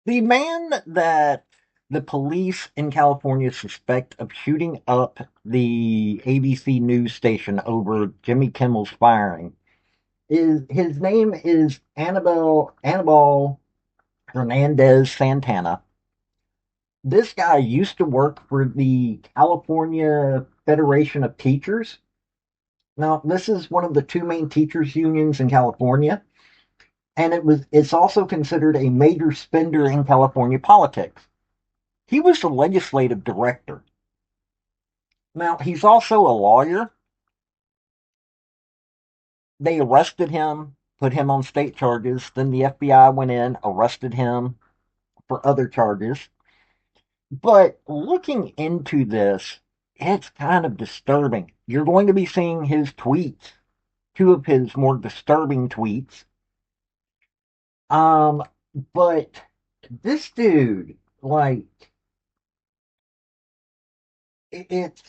The man that the police in California suspect of shooting up the ABC news station over Jimmy Kimmel's firing is his name is Anibal Hernandez-Santana. This guy used to work for the California Federation of Teachers. Now, this is one of the two main teachers unions in California, and it's also considered a major spender in California politics. He was the legislative director. Now, he's also a lawyer. They arrested him, put him on state charges. Then the FBI went in, arrested him for other charges. But looking into this, it's kind of disturbing. You're going to be seeing his tweets, two of his more disturbing tweets. Um, but this dude, like, it's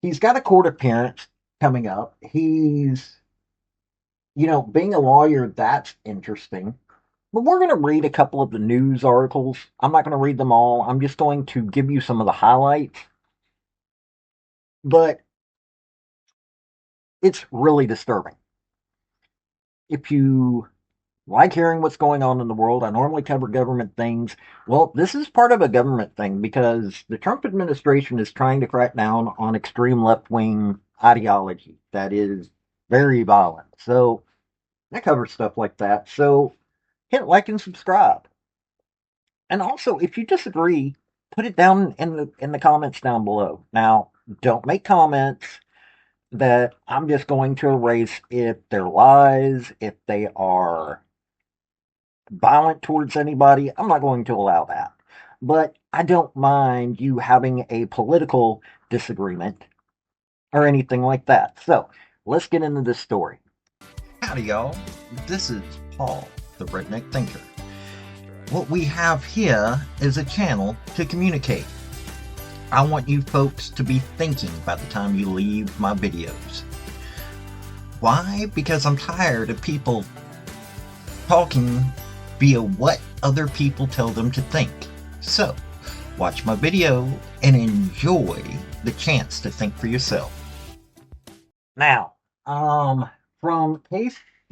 he's got a court appearance coming up. Being a lawyer, that's interesting. But we're going to read a couple of the news articles. I'm not going to read them all. I'm just going to give you some of the highlights. But it's really disturbing. If you like hearing what's going on in the world, I normally cover government things. Well, this is part of a government thing because the Trump administration is trying to crack down on extreme left wing ideology that is very violent. So I cover stuff like that. So hit like and subscribe. And also, if you disagree, put it down in the comments down below. Now, don't make comments that I'm just going to erase if they're lies, if they are violent towards anybody. I'm not going to allow that. But I don't mind you having a political disagreement or anything like that. So, let's get into this story. Howdy, y'all. This is Paul, the Redneck Thinker. What we have here is a channel to communicate. I want you folks to be thinking by the time you leave my videos. Why? Because I'm tired of people talking via what other people tell them to think. So, watch my video and enjoy the chance to think for yourself. Now, from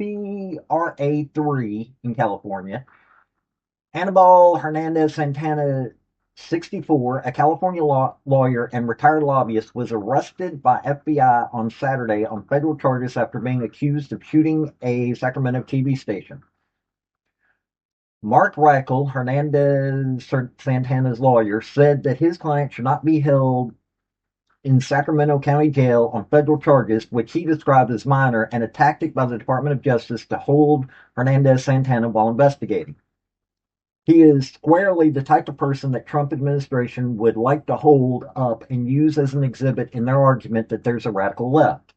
KCRA3 in California, Anibal Hernandez-Santana, 64, a California lawyer and retired lobbyist, was arrested by FBI on Saturday on federal charges after being accused of shooting a Sacramento TV station. Mark Reichel, Hernandez-Santana's lawyer, said that his client should not be held in Sacramento County Jail on federal charges, which he described as minor and a tactic by the Department of Justice to hold Hernandez-Santana while investigating. He is squarely the type of person that Trump administration would like to hold up and use as an exhibit in their argument that there's a radical left.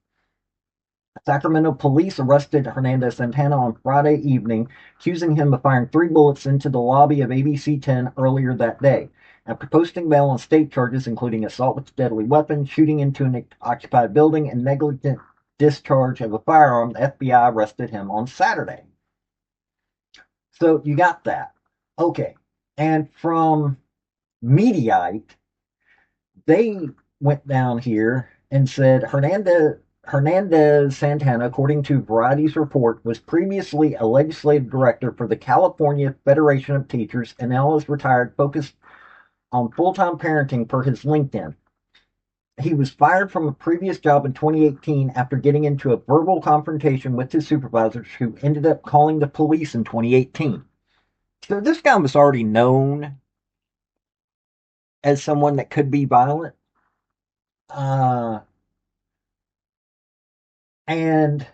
Sacramento police arrested Hernandez-Santana on Friday evening, accusing him of firing 3 bullets into the lobby of ABC 10 earlier that day. After posting bail on state charges, including assault with a deadly weapon, shooting into an occupied building, and negligent discharge of a firearm, the FBI arrested him on Saturday. So you got that. Okay. And from Mediaite, they went down here and said Hernandez-Santana, according to Variety's report, was previously a legislative director for the California Federation of Teachers and now is retired, focused on full-time parenting per his LinkedIn. He was fired from a previous job in 2018 after getting into a verbal confrontation with his supervisors, who ended up calling the police in 2018. So this guy was already known as someone that could be violent. Uh, and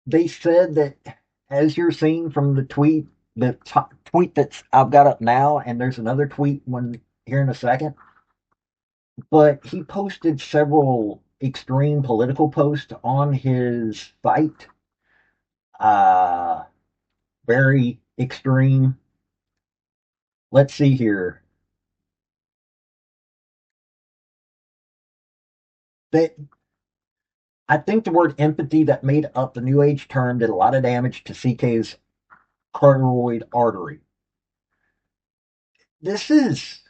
they said that, as you're seeing from the tweet, the tweet that's I've got up now, and there's another tweet one here in a second, but he posted several extreme political posts on his site. Uh, very extreme. Let's see here. That I think the word empathy that made up the New Age term did a lot of damage to CK's carotid artery. This is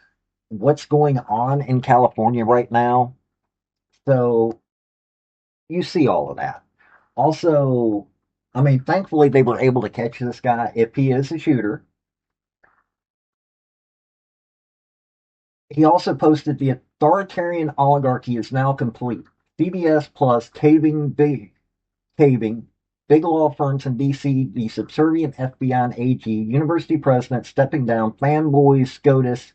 what's going on in California right now. So you see all of that. Also, I mean, thankfully they were able to catch this guy if he is a shooter. He also posted the authoritarian oligarchy is now complete. CBS Plus caving, big law firms in DC, the subservient FBI and AG, university president stepping down, fanboys, SCOTUS,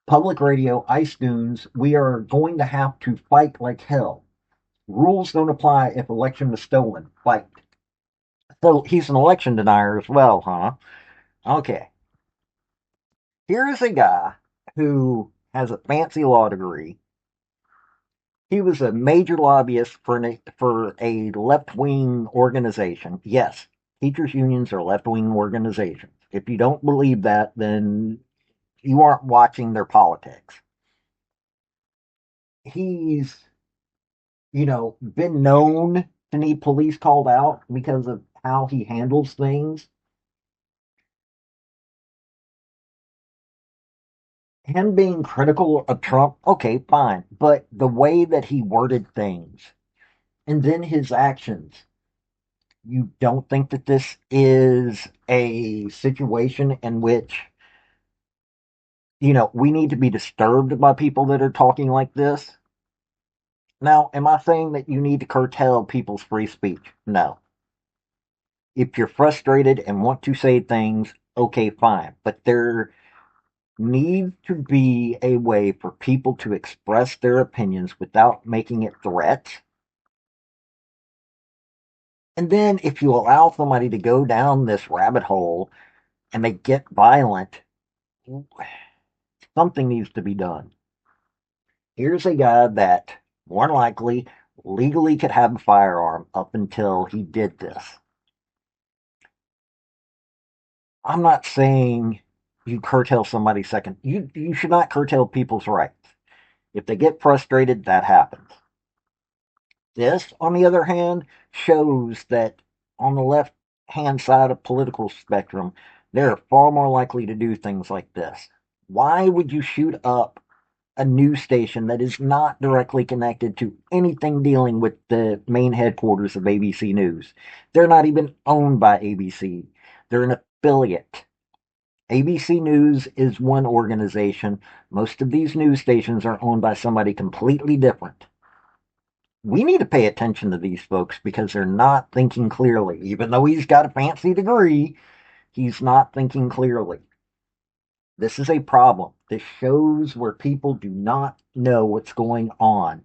public radio, ICE goons. We are going to have to fight like hell. Rules don't apply if election was stolen. Fight. So he's an election denier as well, huh? Okay. Here is a guy who has a fancy law degree. He was a major lobbyist for a left wing organization. Yes, teachers' unions are left wing organizations. If you don't believe that, then you aren't watching their politics. He's, been known to need police called out because of how he handles things. Him being critical of Trump, okay, fine. But the way that he worded things and then his actions, you don't think that this is a situation in which, we need to be disturbed by people that are talking like this? Now, am I saying that you need to curtail people's free speech? No. If you're frustrated and want to say things, okay, fine. But there needs to be a way for people to express their opinions without making it threats. And then if you allow somebody to go down this rabbit hole and they get violent, something needs to be done. Here's a guy that more than likely legally could have a firearm up until he did this. I'm not saying you curtail somebody's second. You should not curtail people's rights. If they get frustrated, that happens. This, on the other hand, shows that on the left hand side of political spectrum, they're far more likely to do things like this. Why would you shoot up a news station that is not directly connected to anything dealing with the main headquarters of ABC News? They're not even owned by ABC. They're an affiliate. ABC News is one organization. Most of these news stations are owned by somebody completely different. We need to pay attention to these folks because they're not thinking clearly. Even though he's got a fancy degree, he's not thinking clearly. This is a problem. This shows where people do not know what's going on.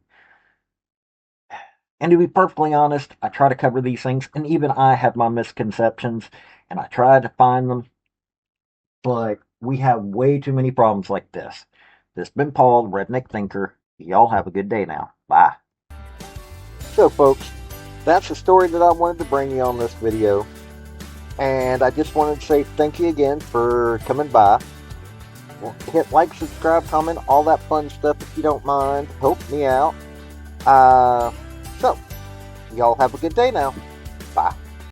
And to be perfectly honest, I try to cover these things, and even I have my misconceptions, and I try to find them, but we have way too many problems like this. This has been Paul, the Redneck Thinker. Y'all have a good day now. Bye. So, folks, that's the story that I wanted to bring you on this video. And I just wanted to say thank you again for coming by. Hit like, subscribe, comment, all that fun stuff if you don't mind. Help me out. So, y'all have a good day now. Bye.